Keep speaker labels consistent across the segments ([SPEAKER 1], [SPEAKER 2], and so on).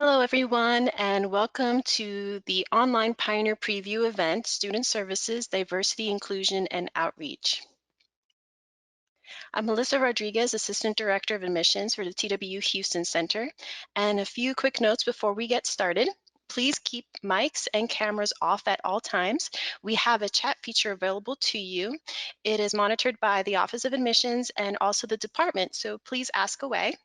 [SPEAKER 1] Hello, everyone, and welcome to the online Pioneer Preview event, Student Services, Diversity, Inclusion, and Outreach. I'm Melissa Rodriguez, Assistant Director of Admissions for the TWU Houston Center. And a few quick notes before we get started. Please keep mics and cameras off at all times. We have a chat feature available to you. It is monitored by the Office of Admissions and also the department, so please ask away.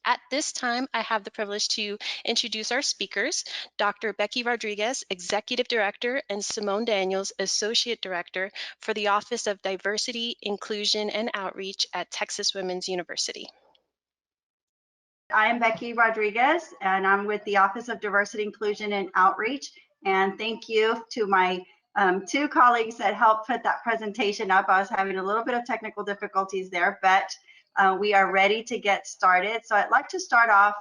[SPEAKER 1] At this time, I have the privilege to introduce our speakers, Dr. Becky Rodriguez, Executive Director, and Simone Daniels, Associate Director for the Office of Diversity, Inclusion, and Outreach at Texas Women's University.
[SPEAKER 2] I am Becky Rodriguez, and I'm with the Office of Diversity, Inclusion, and Outreach. And thank you to my two colleagues that helped put that presentation up. I was having a little bit of technical difficulties there, but we are ready to get started. So I'd like to start off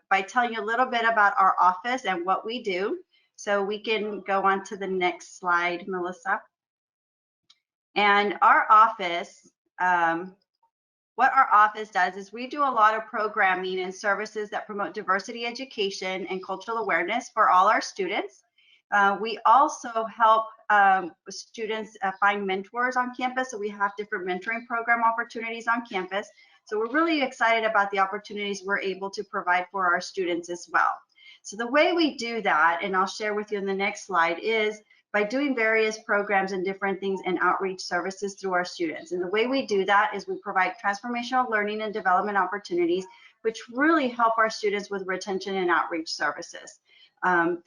[SPEAKER 2] by telling you a little bit about our office and what we do. So we can go on to the next slide, Melissa. And our office, what our office does is we do a lot of programming and services that promote diversity education and cultural awareness for all our students. We also help students find mentors on campus. So we have different mentoring program opportunities on campus. So we're really excited about the opportunities we're able to provide for our students as well. So the way we do that, and I'll share with you in the next slide, is by doing various programs and different things and outreach services through our students. And the way we do that is we provide transformational learning and development opportunities, which really help our students with retention and outreach services.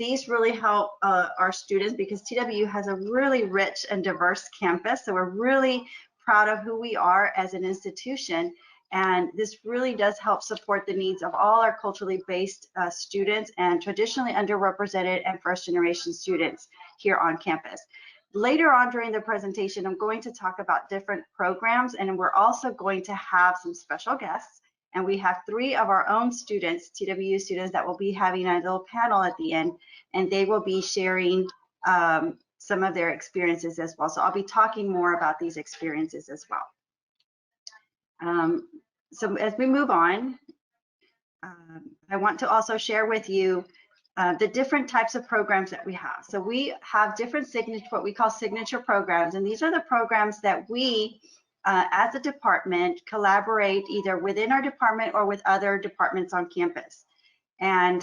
[SPEAKER 2] These really help our students because TWU has a really rich and diverse campus. So we're really proud of who we are as an institution. And this really does help support the needs of all our culturally based students and traditionally underrepresented and first generation students here on campus. Later on during the presentation, I'm going to talk about different programs, and we're also going to have some special guests. And we have 3 of our own students, TWU students, that will be having a little panel at the end, and they will be sharing some of their experiences as well. So I'll be talking more about these experiences as well. So as we move on, I want to also share with you the different types of programs that we have. So we have different signature, what we call signature programs, and these are the programs that we, as a department, collaborate either within our department or with other departments on campus. And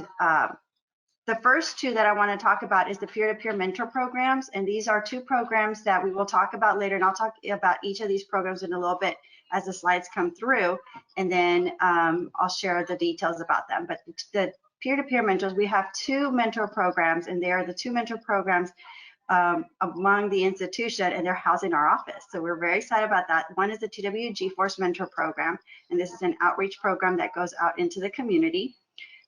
[SPEAKER 2] the first 2 that I want to talk about is the peer-to-peer mentor programs, and these are 2 programs that we will talk about later, and I'll talk about each of these programs in a little bit as the slides come through, and then I'll share the details about them. But the peer-to-peer mentors, we have 2 mentor programs, and they are the 2 mentor programs among the institution, and they're housed in our office. So we're very excited about that. One is the TWU G-Force Mentor Program, and this is an outreach program that goes out into the community.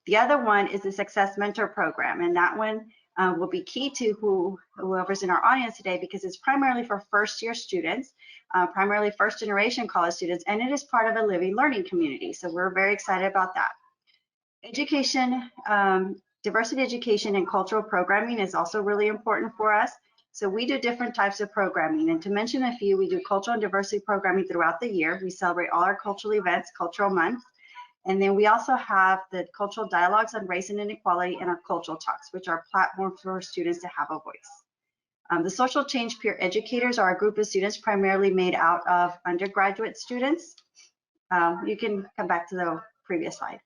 [SPEAKER 2] The other one is the Success Mentor Program, and that one will be key to whoever's in our audience today because it's primarily for first-year students, primarily first-generation college students, and it is part of a living learning community. So we're very excited about that. Education, diversity education and cultural programming is also really important for us. So we do different types of programming, and to mention a few, we do cultural and diversity programming throughout the year. We celebrate all our cultural events, Cultural Month. And then we also have the cultural dialogues on race and inequality and our cultural talks, which are platforms for students to have a voice. The social change peer educators are a group of students primarily made out of undergraduate students. You can come back to the previous slide.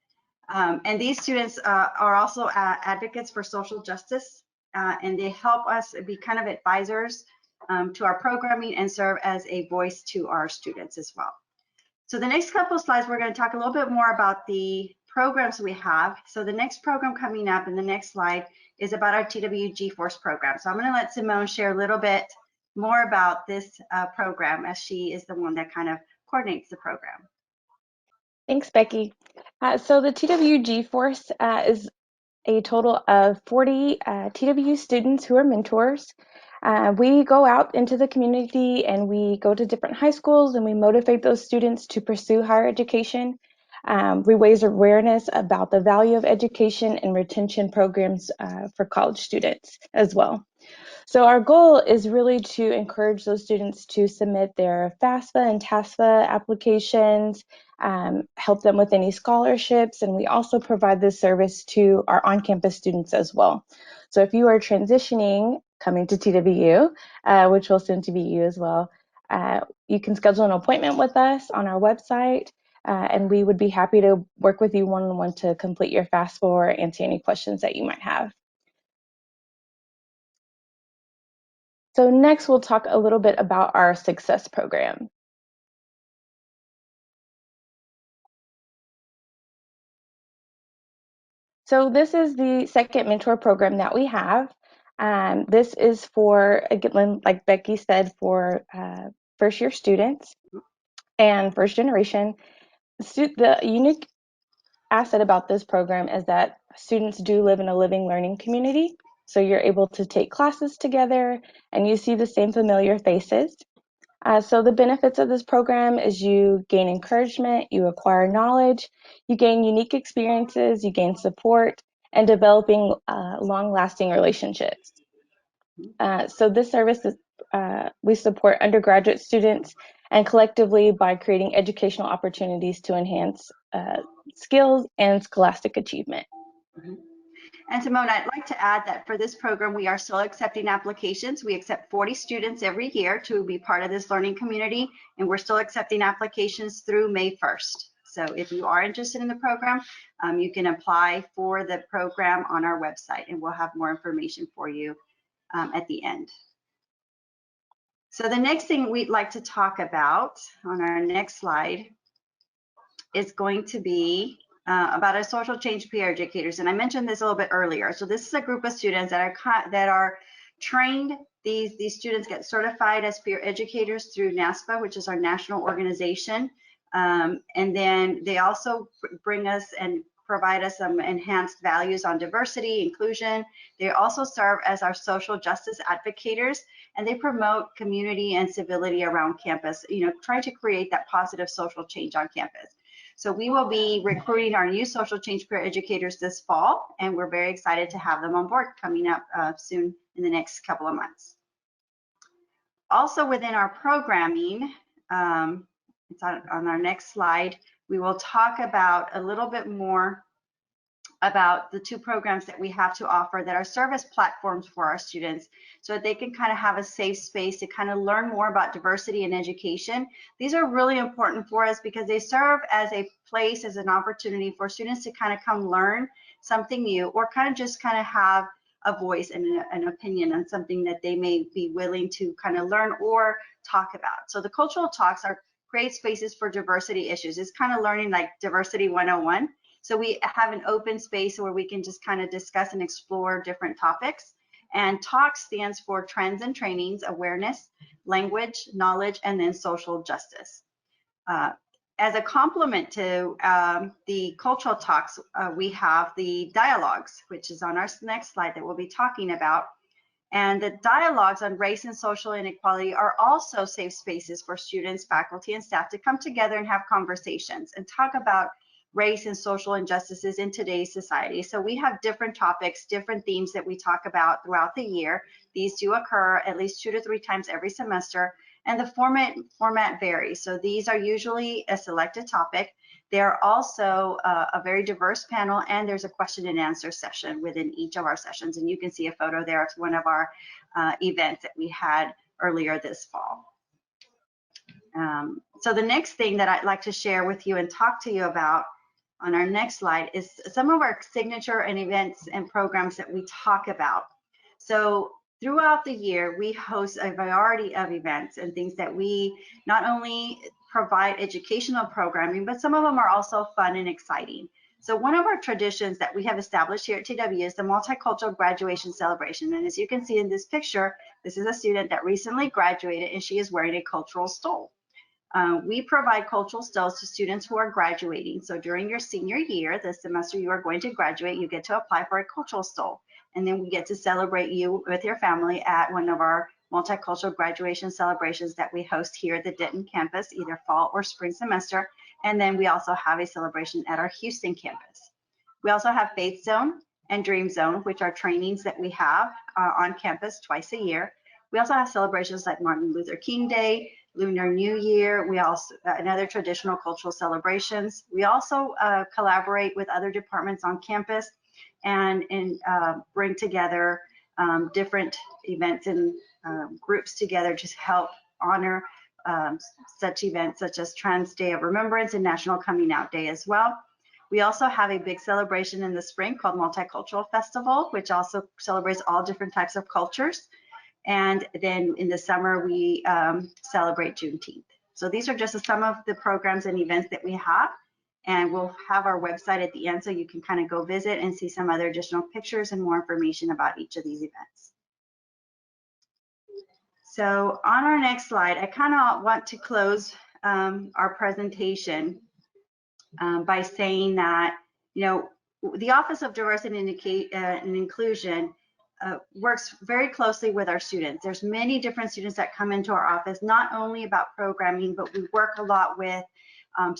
[SPEAKER 2] And these students are also advocates for social justice, and they help us be kind of advisors to our programming and serve as a voice to our students as well. So the next couple of slides, we're going to talk a little bit more about the programs we have. So the next program coming up in the next slide is about our TWU G-Force program. So I'm going to let Simone share a little bit more about this program, as she is the one that kind of coordinates the program.
[SPEAKER 3] Thanks, Becky. So the TWU G-Force is a total of 40 TWU students who are mentors. We go out into the community and we go to different high schools and we motivate those students to pursue higher education. We raise awareness about the value of education and retention programs for college students as well. So our goal is really to encourage those students to submit their FAFSA and TASFA applications, help them with any scholarships, and we also provide this service to our on-campus students as well. So if you are transitioning, coming to TWU, which will soon to be you as well, you can schedule an appointment with us on our website, and we would be happy to work with you one-on-one to complete your FAFSA or answer any questions that you might have. So next, we'll talk a little bit about our Success Program. So this is the second mentor program that we have. This is for, again, like Becky said, for first-year students and first generation. The unique asset about this program is that students do live in a living learning community. So you're able to take classes together and you see the same familiar faces. So the benefits of this program is you gain encouragement, you acquire knowledge, you gain unique experiences, you gain support, and developing long-lasting relationships. So this service is, we support undergraduate students, and collectively by creating educational opportunities to enhance skills and scholastic achievement.
[SPEAKER 2] And Simone, I'd like to add that for this program, we are still accepting applications. We accept 40 students every year to be part of this learning community, and we're still accepting applications through May 1st. So if you are interested in the program, you can apply for the program on our website, and we'll have more information for you at the end. So the next thing we'd like to talk about on our next slide is going to be about our social change peer educators, and I mentioned this a little bit earlier. So this is a group of students that are trained. These students get certified as peer educators through NASPA, which is our national organization, and then they also bring us and provide us some enhanced values on diversity, inclusion. They also serve as our social justice advocates, and they promote community and civility around campus, trying to create that positive social change on campus. So we will be recruiting our new social change peer educators this fall, and we're very excited to have them on board coming up soon in the next couple of months. Also within our programming, it's on our next slide, we will talk about a little bit more about the two programs that we have to offer that are service platforms for our students so that they can kind of have a safe space to kind of learn more about diversity in education. These are really important for us because they serve as a place, as an opportunity for students to kind of come learn something new or kind of have a voice and an opinion on something that they may be willing to kind of learn or talk about. So the cultural talks are create spaces for diversity issues. It's kind of learning like diversity 101. So we have an open space where we can just kind of discuss and explore different topics. And TALK stands for Trends and Trainings, Awareness, Language, Knowledge, and then Social Justice. As a complement to the cultural talks, we have the dialogues, which is on our next slide that we'll be talking about. And the dialogues on race and social inequality are also safe spaces for students, faculty, and staff to come together and have conversations and talk about race and social injustices in today's society. So we have different topics, different themes that we talk about throughout the year. These do occur at least 2 to 3 times every semester, and the format varies. So these are usually a selected topic. They're also a very diverse panel, and there's a question and answer session within each of our sessions. And you can see a photo there. It's one of our events that we had earlier this fall. So the next thing that I'd like to share with you and talk to you about on our next slide is some of our signature and events and programs that we talk about. So throughout the year, we host a variety of events and things that we not only provide educational programming, but some of them are also fun and exciting. So one of our traditions that we have established here at TWU is the multicultural graduation celebration. And as you can see in this picture, this is a student that recently graduated and she is wearing a cultural stole. We provide cultural stills to students who are graduating. So during your senior year, the semester you are going to graduate, you get to apply for a cultural stole. And then we get to celebrate you with your family at one of our multicultural graduation celebrations that we host here at the Denton campus, either fall or spring semester. And then we also have a celebration at our Houston campus. We also have Faith Zone and Dream Zone, which are trainings that we have on campus twice a year. We also have celebrations like Martin Luther King Day, Lunar New Year. We also, and other traditional cultural celebrations. We also collaborate with other departments on campus and bring together different events and groups together to help honor such events such as Trans Day of Remembrance and National Coming Out Day as well. We also have a big celebration in the spring called Multicultural Festival, which also celebrates all different types of cultures. And then in the summer, we celebrate Juneteenth. So these are just some of the programs and events that we have. And we'll have our website at the end so you can kind of go visit and see some other additional pictures and more information about each of these events. So on our next slide, I kind of want to close our presentation by saying that, you know, the Office of Diversity and Inclusion works very closely with our students. There's many different students that come into our office, not only about programming, but we work a lot with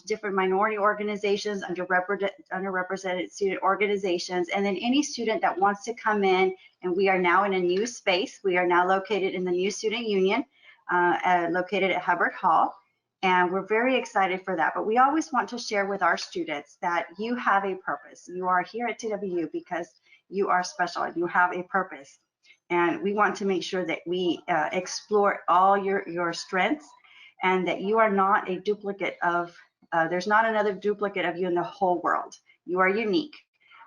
[SPEAKER 2] different minority organizations, underrepresented student organizations, and then any student that wants to come in. And we are now in a new space. We are now located in the new student union, located at Hubbard Hall. And we're very excited for that. But we always want to share with our students that you have a purpose. You are here at TWU because you are special and you have a purpose. And we want to make sure that we explore all your strengths and that you are not a duplicate of, there's not another duplicate of you in the whole world. You are unique.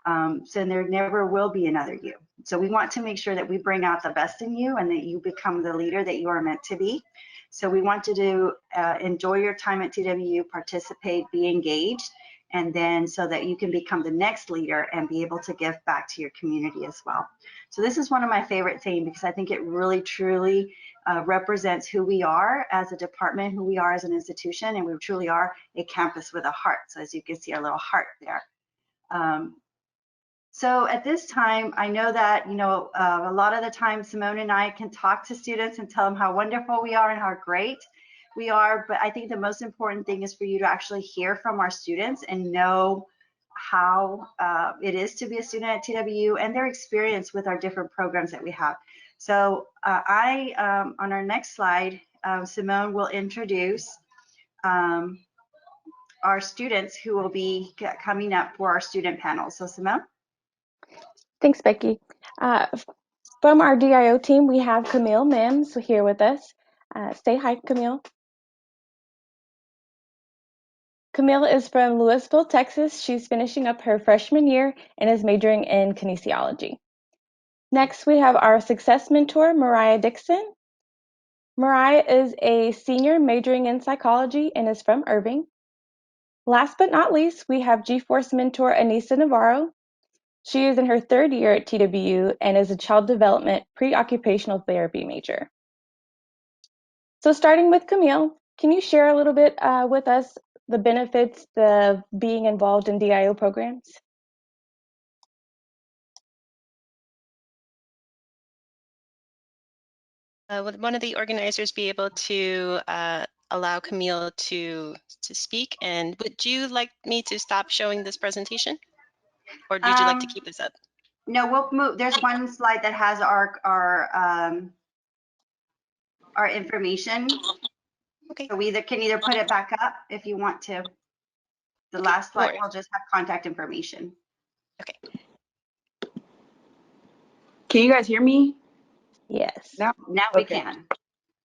[SPEAKER 2] So there never will be another you. So we want to make sure that we bring out the best in you and that you become the leader that you are meant to be. So we want you to enjoy your time at TWU, participate, be engaged, and then so that you can become the next leader and be able to give back to your community as well. So this is one of my favorite things because I think it really truly represents who we are as a department, who we are as an institution, and we truly are a campus with a heart. So as you can see our little heart there. So at this time, I know that, you know, a lot of the time Simone and I can talk to students and tell them how wonderful we are and how great we are. But I think the most important thing is for you to actually hear from our students and know how it is to be a student at TWU and their experience with our different programs that we have. So on our next slide, Simone will introduce our students who will be coming up for our student panel. So Simone.
[SPEAKER 3] Thanks, Becky. From our DIO team, we have Camille Mims here with us. Say hi, Camille. Camille is from Louisville, Texas. She's finishing up her freshman year and is majoring in kinesiology. Next, we have our success mentor, Mariah Dixon. Mariah is a senior majoring in psychology and is from Irving. Last but not least, we have G-Force mentor, Anissa Navarro. She is in her third year at TWU and is a child development pre-occupational therapy major. So starting with Camille, can you share a little bit with us the benefits of being involved in DIO programs?
[SPEAKER 1] Would one of the organizers be able to allow Camille to speak? And would you like me to stop showing this presentation? Or would you like to keep this up?
[SPEAKER 2] No, we'll move. There's one slide that has our information.
[SPEAKER 1] Okay.
[SPEAKER 2] So we can either put it back up if you want to. The last slide will just have contact information.
[SPEAKER 1] Okay.
[SPEAKER 4] Can you guys hear me?
[SPEAKER 3] Yes.
[SPEAKER 2] Now we can.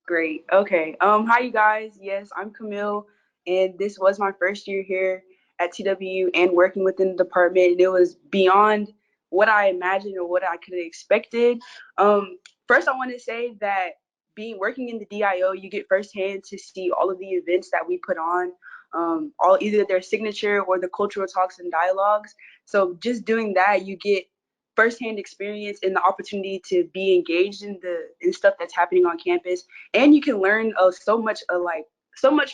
[SPEAKER 4] Great. Okay. Hi you guys. Yes, I'm Camille, and this was my first year here at TWU and working within the department. And it was beyond what I imagined or what I could have expected. First, I want to say that working in the DIO, you get firsthand to see all of the events that we put on, all either their signature or the cultural talks and dialogues. So just doing that, you get firsthand experience and the opportunity to be engaged in stuff that's happening on campus, and you can learn so much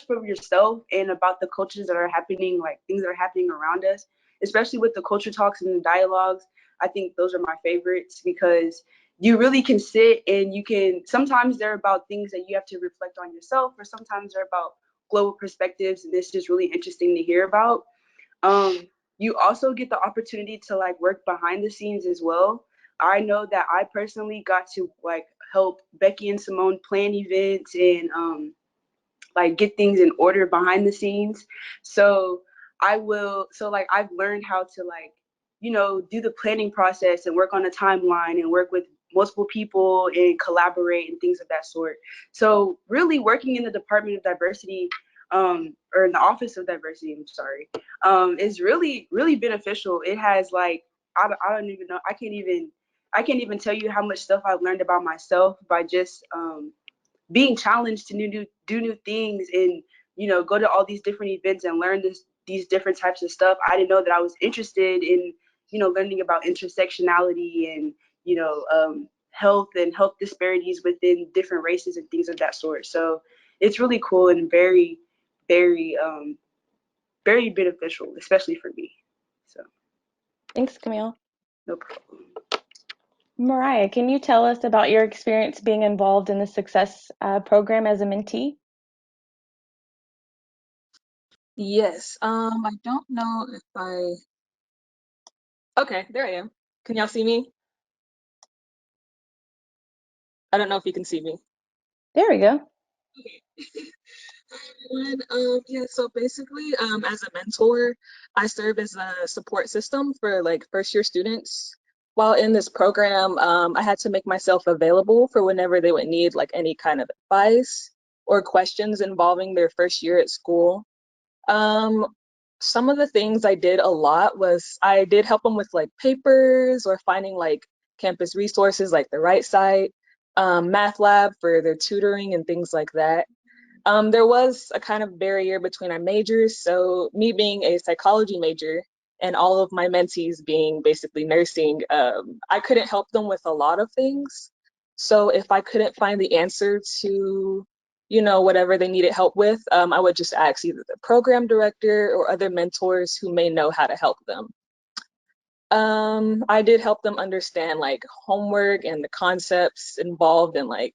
[SPEAKER 4] from yourself and about the cultures that are happening, like things that are happening around us, especially with the culture talks and the dialogues. I think those are my favorites because you really can sit and you can, sometimes they're about things that you have to reflect on yourself, or sometimes they're about global perspectives, and this is really interesting to hear about. You also get the opportunity to like work behind the scenes as well. I know that I personally got to like help Becky and Simone plan events and like get things in order behind the scenes. So I've learned how to like, do the planning process and work on a timeline and work with multiple people and collaborate and things of that sort. So really working in the Department of Diversity, or in the Office of Diversity, I'm sorry, is really, really beneficial. It has like, I don't even know, I can't even tell you how much stuff I've learned about myself by just being challenged to do new things, and go to all these different events and learn these different types of stuff. I didn't know that I was interested in learning about intersectionality and health and health disparities within different races and things of that sort. So it's really cool and very, very very beneficial, especially for me. So
[SPEAKER 3] Thanks, Camille.
[SPEAKER 4] no problem.
[SPEAKER 3] Mariah, can you tell us about your experience being involved in the Success program as a mentee?
[SPEAKER 5] Yes. I don't know if okay, there I am. Can y'all see me? I don't know if you can see me.
[SPEAKER 3] There we go.
[SPEAKER 5] Okay. Hi, everyone. Yeah, so basically, as a mentor, I serve as a support system for like first year students. While in this program, I had to make myself available for whenever they would need like any kind of advice or questions involving their first year at school. Um, some of the things I did a lot was I did help them with like papers or finding like campus resources like the right site, math lab for their tutoring and things like that. There was a kind of barrier between our majors. So me being a psychology major and all of my mentees being basically nursing, I couldn't help them with a lot of things. So if I couldn't find the answer to, whatever they needed help with, I would just ask either the program director or other mentors who may know how to help them. I did help them understand like homework and the concepts involved in like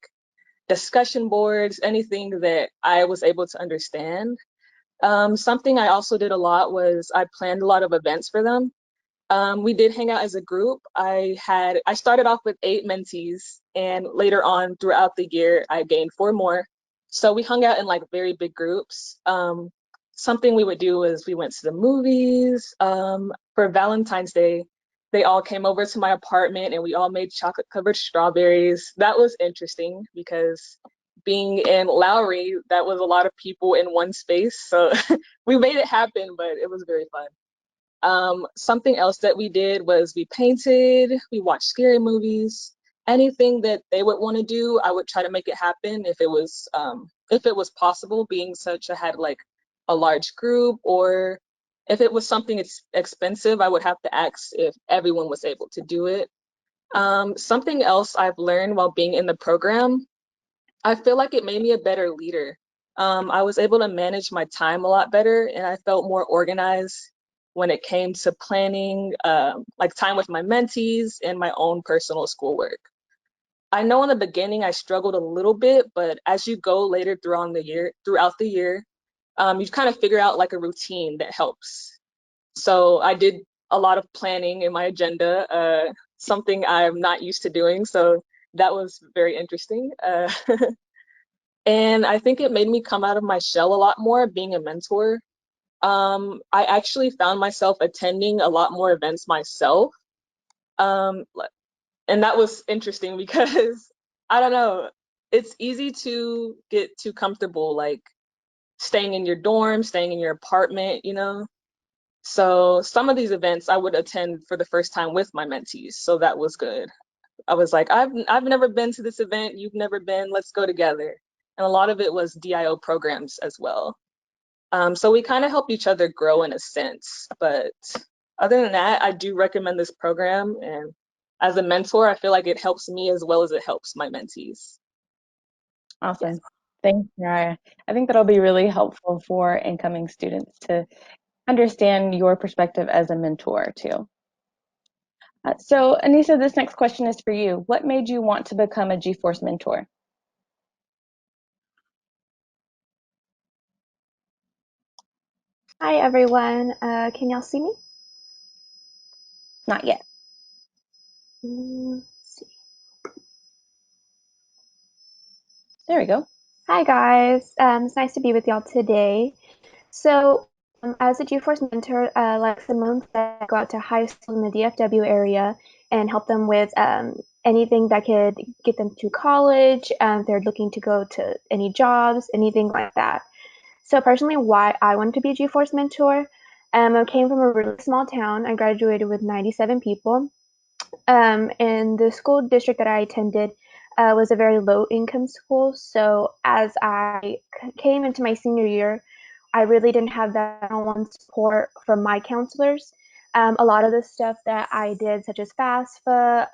[SPEAKER 5] discussion boards, anything that I was able to understand. Something I also did a lot was I planned a lot of events for them. We did hang out as a group. I started off with 8 mentees, and later on throughout the year, I gained 4 more. So we hung out in like very big groups. Something we would do is we went to the movies. For Valentine's Day, they all came over to my apartment and we all made chocolate covered strawberries. That was interesting because being in Lowry, that was a lot of people in one space. So we made it happen, but it was very fun. Something else that we did was we painted, we watched scary movies, anything that they would want to do, I would try to make it happen if it was possible, being such I had like a large group, or if it was something expensive, I would have to ask if everyone was able to do it. Something else I've learned while being in the program, I feel like it made me a better leader. I was able to manage my time a lot better, and I felt more organized when it came to planning, like time with my mentees and my own personal schoolwork. I know in the beginning I struggled a little bit, but as you go later throughout the year, you kind of figure out like a routine that helps. So I did a lot of planning in my agenda, something I'm not used to doing. So that was very interesting. And I think it made me come out of my shell a lot more being a mentor. I actually found myself attending a lot more events myself. Um, and that was interesting because I don't know, it's easy to get too comfortable, like staying in your dorm, staying in your apartment. So some of these events I would attend for the first time with my mentees. So that was good. I was like, I've never been to this event, you've never been, let's go together. And a lot of it was DIO programs as well. So we kind of help each other grow in a sense. But other than that, I do recommend this program. And as a mentor, I feel like it helps me as well as it helps my mentees. Yes.
[SPEAKER 3] Awesome. Thanks, Mariah. I think that'll be really helpful for incoming students to understand your perspective as a mentor too. So Anissa, this next question is for you. What made you want to become a G-Force mentor?
[SPEAKER 6] Hi everyone. Can y'all see me?
[SPEAKER 3] Not yet.
[SPEAKER 6] Let's see.
[SPEAKER 3] There we go.
[SPEAKER 6] Hi guys, it's nice to be with y'all today. So, as a G-Force mentor, like Simone said, I go out to high school in the DFW area and help them with anything that could get them to college. If they're looking to go to any jobs, anything like that. So personally, why I wanted to be a G-Force mentor, I came from a really small town. I graduated with 97 people. And the school district that I attended was a very low income school. So as I came into my senior year, I really didn't have that one support from my counselors. A lot of the stuff that I did, such as FAFSA,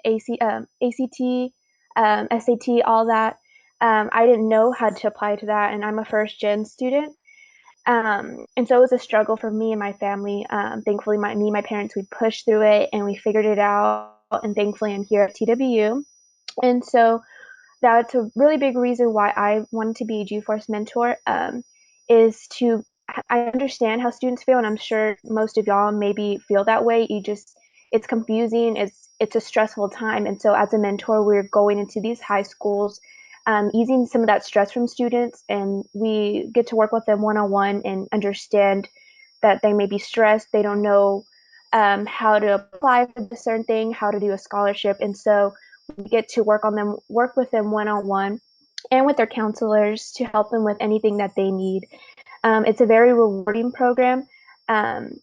[SPEAKER 6] ACT, SAT, all that, I didn't know how to apply to that. And I'm a first gen student. And so it was a struggle for me and my family. Thankfully, my parents, we pushed through it and we figured it out. And thankfully, I'm here at TWU. And so that's a really big reason why I wanted to be a G-Force mentor, is to I understand how students feel, and I'm sure most of y'all maybe feel that way. It's confusing, it's a stressful time, and so as a mentor, we're going into these high schools, easing some of that stress from students, and we get to work with them one-on-one and understand that they may be stressed, they don't know how to apply for a certain thing, how to do a scholarship, and so we get to work with them one-on-one and with their counselors to help them with anything that they need. It's a very rewarding program. Um,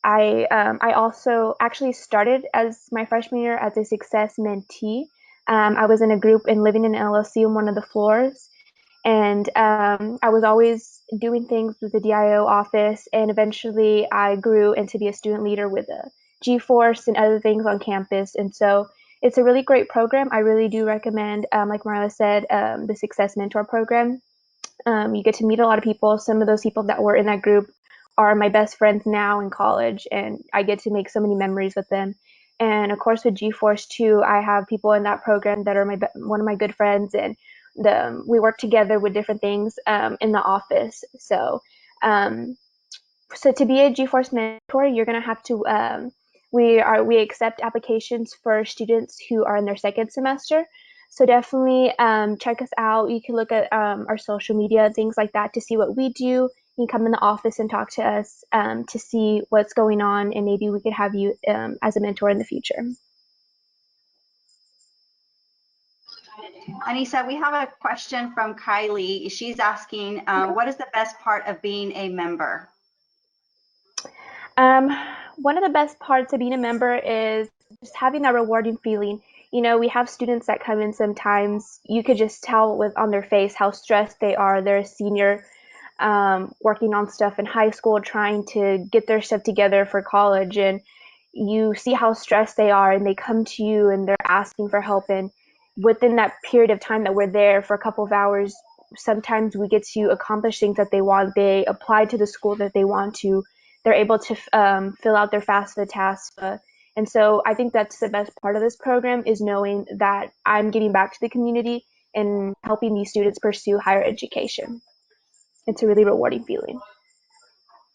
[SPEAKER 6] I also actually started as my freshman year as a success mentee. I was in a group and living in an LLC on one of the floors, and I was always doing things with the DIO office, and eventually I grew into be a student leader with a G-Force and other things on campus. And so it's a really great program. I really do recommend, like Marla said, the Success Mentor program. You get to meet a lot of people. Some of those people that were in that group are my best friends now in college, and I get to make so many memories with them. And of course, with G-Force too, I have people in that program that are one of my good friends, and we work together with different things in the office. Um, so to be a G-Force mentor, you're gonna have to. We accept applications for students who are in their second semester. So definitely check us out. You can look at our social media, things like that, to see what we do. You can come in the office and talk to us to see what's going on, and maybe we could have you as a mentor in the future.
[SPEAKER 2] Anissa, we have a question from Kylie. She's asking, what is the best part of being a member?
[SPEAKER 6] One of the best parts of being a member is just having that rewarding feeling. You know, we have students that come in sometimes, you could just tell with on their face how stressed they are. They're a senior, working on stuff in high school, trying to get their stuff together for college, and you see how stressed they are, and they come to you and they're asking for help. And within that period of time that we're there for a couple of hours, sometimes we get to accomplish things that they want. They apply to the school that they want to. They're able to fill out their FAFSA, TASFA. And so I think that's the best part of this program, is knowing that I'm giving back to the community and helping these students pursue higher education. It's a really rewarding feeling.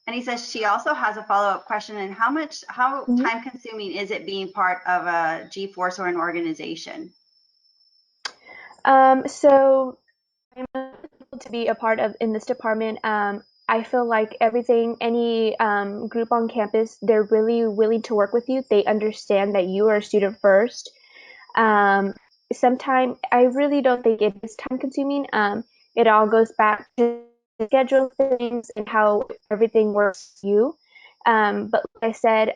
[SPEAKER 2] Anissa, she also has a follow-up question. And how
[SPEAKER 6] Mhm.
[SPEAKER 2] time consuming is it being part of a G-Force or an organization?
[SPEAKER 6] So I'm able to be a part of in this department. I feel like any group on campus, they're really willing to work with you. They understand that you are a student first. Um, Sometimes I really don't think it is time consuming. It all goes back to schedule things and how everything works for you. But like I said,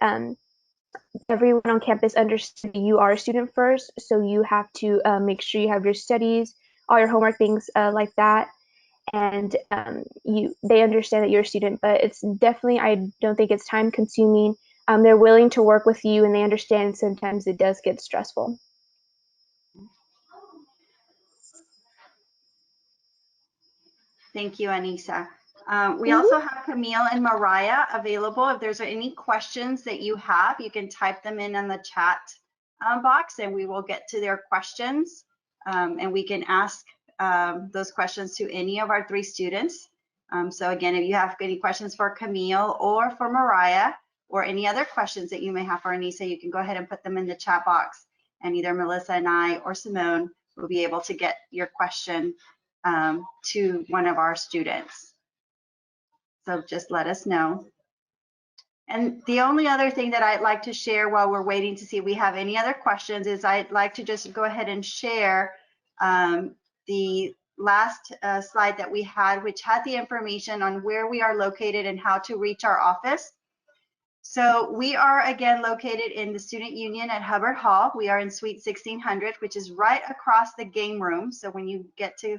[SPEAKER 6] everyone on campus understands that you are a student first, so you have to make sure you have your studies, all your homework, things like that, and they understand that you're a student. But it's definitely, I don't think it's time consuming. They're willing to work with you, and they understand sometimes it does get stressful.
[SPEAKER 2] Thank you, Anissa. We
[SPEAKER 6] Mhm.
[SPEAKER 2] also have Camille and Mariah available. If there's any questions that you have, you can type them in the chat box, and we will get to their questions. And we can ask those questions to any of our 3 students. So again, if you have any questions for Camille or for Mariah, or any other questions that you may have for Anissa, you can go ahead and put them in the chat box, and either Melissa and I or Simone will be able to get your question to one of our students. So just let us know. And the only other thing that I'd like to share while we're waiting to see if we have any other questions is I'd like to just go ahead and share the last slide that we had, which had the information on where we are located and how to reach our office. So we are again located in the Student Union at Hubbard Hall. We are in Suite 1600, which is right across the game room. So when you get to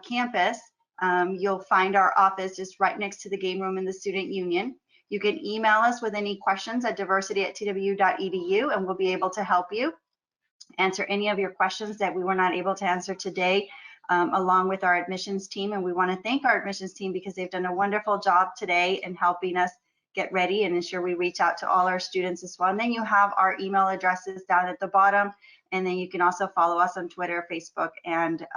[SPEAKER 2] campus, you'll find our office just right next to the game room in the Student Union. You can email us with any questions at diversity@twu.edu, and we'll be able to help you answer any of your questions that we were not able to answer today, along with our admissions team. And we want to thank our admissions team because they've done a wonderful job today in helping us get ready and ensure we reach out to all our students as well. And then you have our email addresses down at the bottom. And then you can also follow us on Twitter, Facebook, and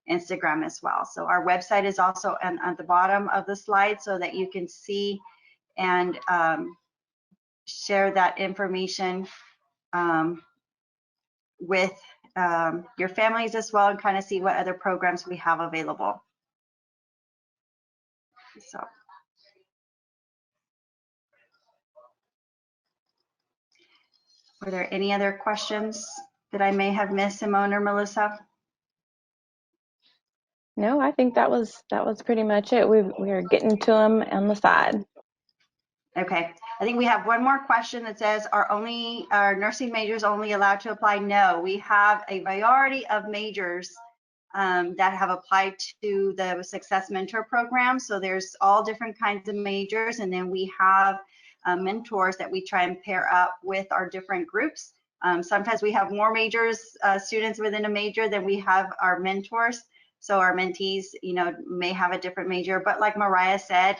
[SPEAKER 2] Instagram as well. So our website is also at the bottom of the slide so that you can see and share that information with your families as well, and kind of see what other programs we have available. So were there any other questions that I may have missed, Simone or Melissa?
[SPEAKER 3] No, I think that was pretty much it. We are getting to them on the side.
[SPEAKER 2] Okay, I think we have one more question that says, are nursing majors only allowed to apply? No, we have a variety of majors that have applied to the Success Mentor program. So there's all different kinds of majors, and then we have mentors that we try and pair up with our different groups. Sometimes we have more majors, students within a major than we have our mentors. So our mentees, may have a different major, but like Mariah said,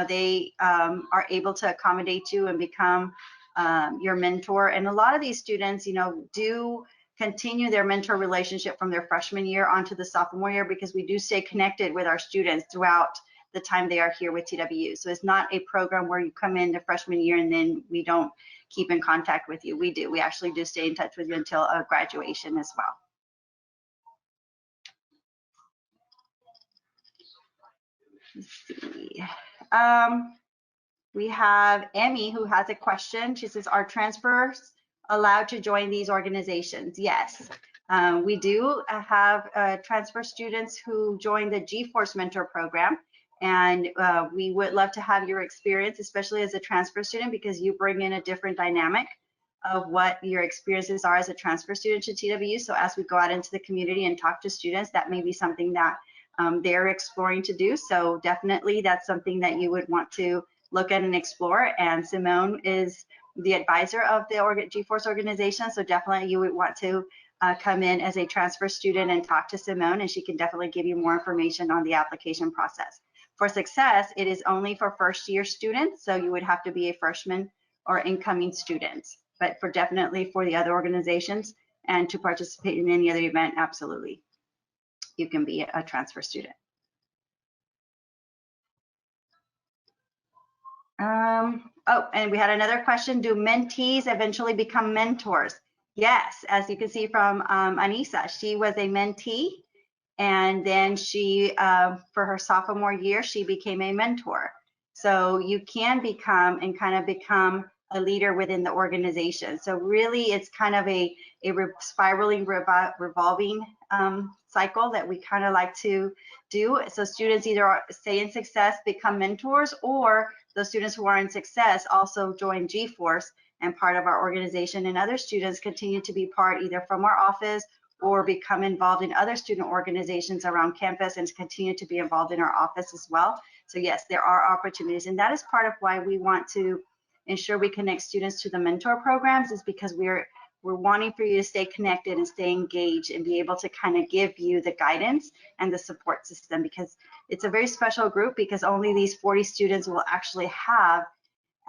[SPEAKER 2] they are able to accommodate you and become your mentor. And a lot of these students, do continue their mentor relationship from their freshman year onto the sophomore year, because we do stay connected with our students throughout the time they are here with TWU. So it's not a program where you come in the freshman year and then we don't keep in contact with you. We do. We actually do stay in touch with you until graduation as well. Let's see. We have Emmy who has a question. She says, are transfers allowed to join these organizations? Yes, we do have transfer students who join the G-Force Mentor program, and we would love to have your experience, especially as a transfer student, because you bring in a different dynamic of what your experiences are as a transfer student to TWU. So as we go out into the community and talk to students, that may be something that they're exploring to do. So definitely that's something that you would want to look at and explore. And Simone is the advisor of the G-Force organization. So definitely you would want to come in as a transfer student and talk to Simone, and she can definitely give you more information on the application process. For Success, it is only for first year students. So you would have to be a freshman or incoming student. But definitely for the other organizations and to participate in any other event, absolutely, you can be a transfer student. Oh, and we had another question. Do mentees eventually become mentors? Yes, as you can see from Anissa, she was a mentee, and then she, for her sophomore year, she became a mentor. So you can become a leader within the organization. So really, it's kind of a spiraling, revolving cycle that we kind of like to do. So students either stay in Success, become mentors, or those students who are in Success also join G-Force and part of our organization, and other students continue to be part either from our office or become involved in other student organizations around campus and continue to be involved in our office as well. So yes, there are opportunities, and that is part of why we want to ensure we connect students to the mentor programs, is because we're wanting for you to stay connected and stay engaged and be able to kind of give you the guidance and the support system, because it's a very special group, because only these 40 students will actually have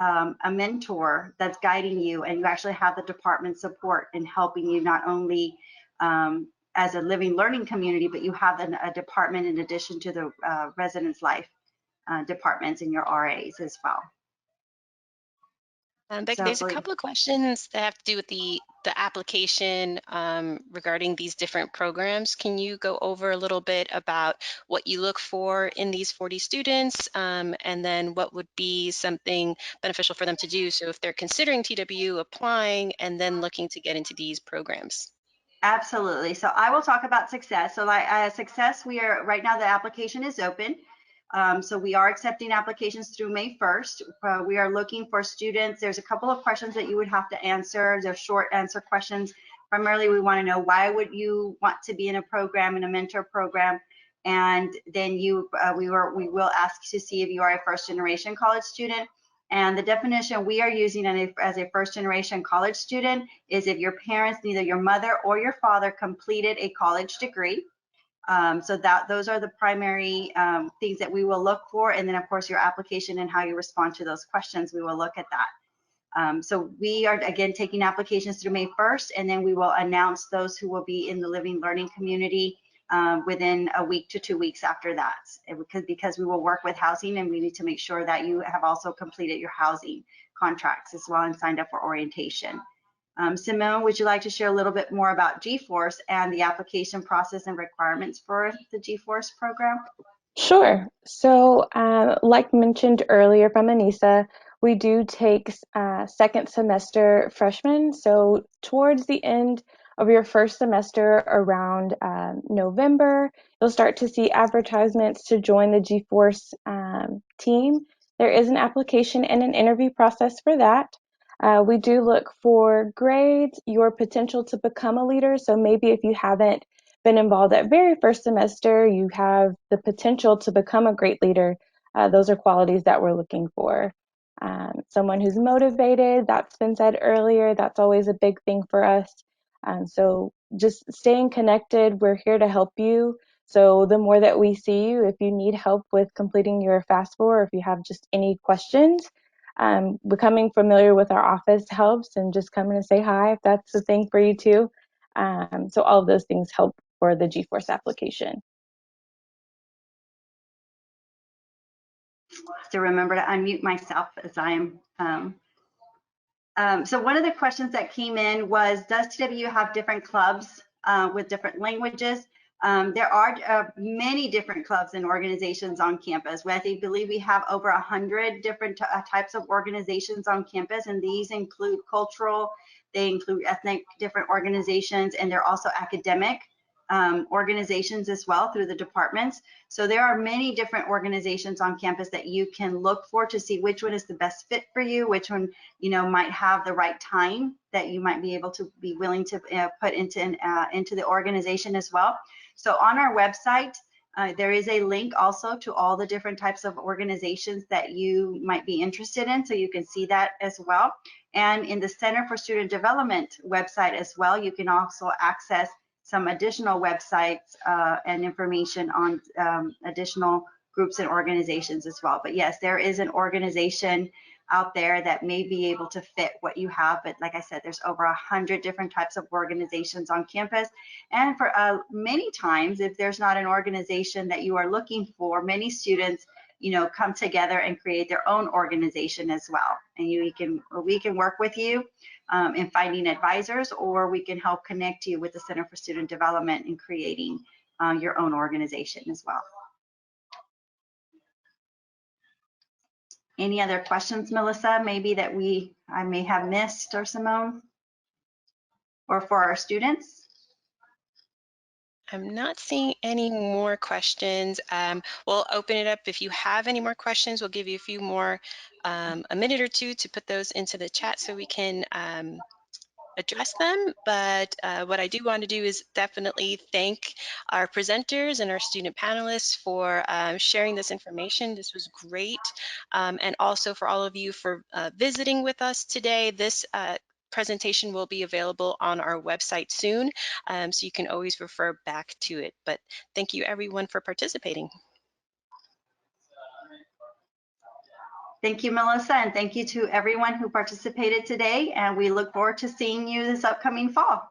[SPEAKER 2] a mentor that's guiding you, and you actually have the department support in helping you not only as a living learning community, but you have a department in addition to the residence life departments in your RAs as well.
[SPEAKER 1] Becky, there's a couple of questions that have to do with the application regarding these different programs. Can you go over a little bit about what you look for in these 40 students, and then what would be something beneficial for them to do? So if they're considering TWU, applying, and then looking to get into these programs.
[SPEAKER 2] Absolutely. So I will talk about success. So like success, we are right now, the application is open. So we are accepting applications through May 1st. We are looking for students. There's a couple of questions that you would have to answer. They're short answer questions. Primarily, we want to know, why would you want to be in a program, in a mentor program? And then we will ask to see if you are a first generation college student. And the definition we are using as a first generation college student is if your parents, neither your mother or your father, completed a college degree. So those are the primary things that we will look for. And then of course your application and how you respond to those questions, we will look at that. So we are again taking applications through May 1st, and then we will announce those who will be in the living learning community within a week to 2 weeks after that, because we will work with housing, and we need to make sure that you have also completed your housing contracts as well and signed up for orientation. Simone, would you like to share a little bit more about G-Force and the application process and requirements for the G-Force program?
[SPEAKER 3] Sure. So, like mentioned earlier from Anissa, we do take second semester freshmen. So towards the end of your first semester, around November, you'll start to see advertisements to join the G-Force team. There is an application and an interview process for that. We do look for grades, your potential to become a leader. So maybe if you haven't been involved at very first semester, you have the potential to become a great leader. Those are qualities that we're looking for. Someone who's motivated, that's been said earlier, that's always a big thing for us. So just staying connected, we're here to help you. So the more that we see you, if you need help with completing your FAFSA, or if you have just any questions, becoming familiar with our office helps, and just coming to say hi if that's the thing for you too. So all of those things help for the G-Force application.
[SPEAKER 2] To remember to unmute myself as I am. So one of the questions that came in was, does TWU have different clubs with different languages? There are many different clubs and organizations on campus. I believe we have over 100 different types of organizations on campus, and these include cultural, they include ethnic different organizations, and they're also academic organizations as well through the departments. So there are many different organizations on campus that you can look for to see which one is the best fit for you, which one might have the right time that you might be able to be willing to put into the organization as well. So on our website, there is a link also to all the different types of organizations that you might be interested in, so you can see that as well. And in the Center for Student Development website as well, you can also access some additional websites and information on additional groups and organizations as well. But yes, there is an organization out there that may be able to fit what you have. But like I said, there's over 100 different types of organizations on campus. And for many times, if there's not an organization that you are looking for, many students come together and create their own organization as well. And we can work with you in finding advisors, or we can help connect you with the Center for Student Development in creating your own organization as well. Any other questions, Melissa, maybe that I may have missed, or Simone, or for our students?
[SPEAKER 1] I'm not seeing any more questions. We'll open it up. If you have any more questions, we'll give you a few more, a minute or two to put those into the chat so we can address them. But what I do want to do is definitely thank our presenters and our student panelists for sharing this information. This was great. And also for all of you for visiting with us today. This presentation will be available on our website soon, so you can always refer back to it. But thank you everyone for participating.
[SPEAKER 2] Thank you, Melissa, and thank you to everyone who participated today, and we look forward to seeing you this upcoming fall.